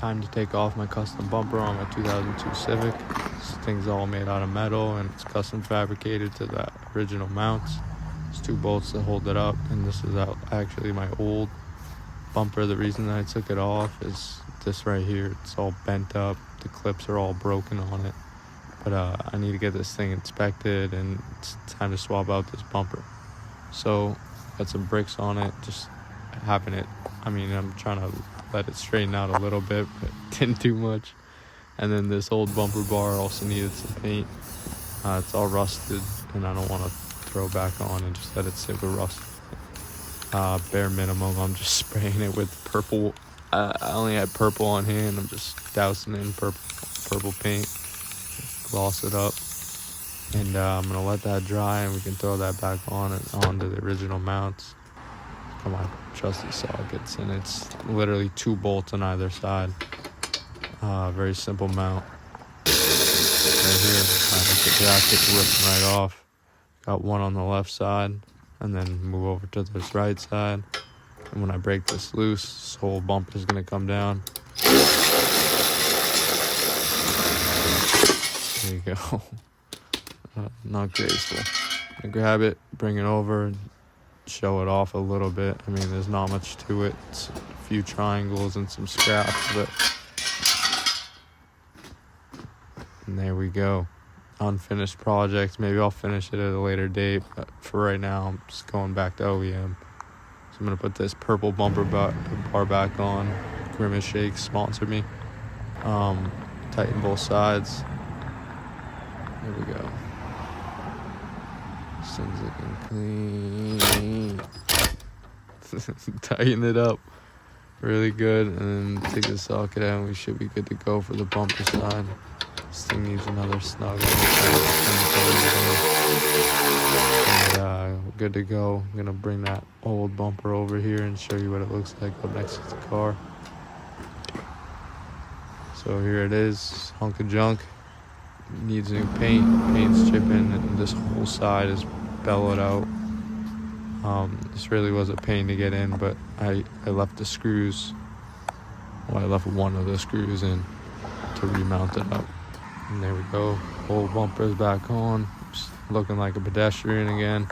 time to take off my custom bumper on my 2002 Civic. This thing's all made out of metal and it's custom fabricated to the original mounts. There's 2 bolts that hold it up, and this is actually my old bumper. The reason that I took it off is this right here. It's all bent up. The clips are all broken on it. But I need to get this thing inspected, and it's time to swap out this bumper. So got some bricks on it, just having it. I'm trying to let it straighten out a little bit, but didn't do much. And then this old bumper bar also needed some paint. It's all rusted, and I don't want to throw back on and just let it sit with rust. Bare minimum, I'm just spraying it with purple. I only had purple on hand. I'm just dousing it in purple paint, gloss it up, and I'm gonna let that dry, and we can throw that back on and onto the original mounts. Come on, trusty sockets, and it's literally 2 bolts on either side. Very simple mount. Right here, I have the jacket ripping right off. Got one on the left side, and then move over to this right side. And when I break this loose, this whole bumper is gonna come down. There you go. Not graceful. I grab it, bring it over, and show it off a little bit. There's not much to it. It's a few triangles and some scraps, but and there we go. Unfinished project. Maybe I'll finish it at a later date, but for right now, I'm just going back to OEM. So I'm gonna put this purple bumper bar back on. Grimace Shakes sponsored me. Tighten both sides. There we go. This thing's looking clean. Tighten it up really good, and then take the socket out, and we should be good to go for the bumper side. This thing needs another snug. And good to go. I'm gonna bring that old bumper over here and show you what it looks like up next to the car. So here it is, hunk of junk. Needs new paint. Paint's chipping, and this whole side is bellowed out. This really was a pain to get in, but I left the screws. Well, I left one of the screws in to remount it up. And there we go. Whole bumper's back on. Just looking like a pedestrian again.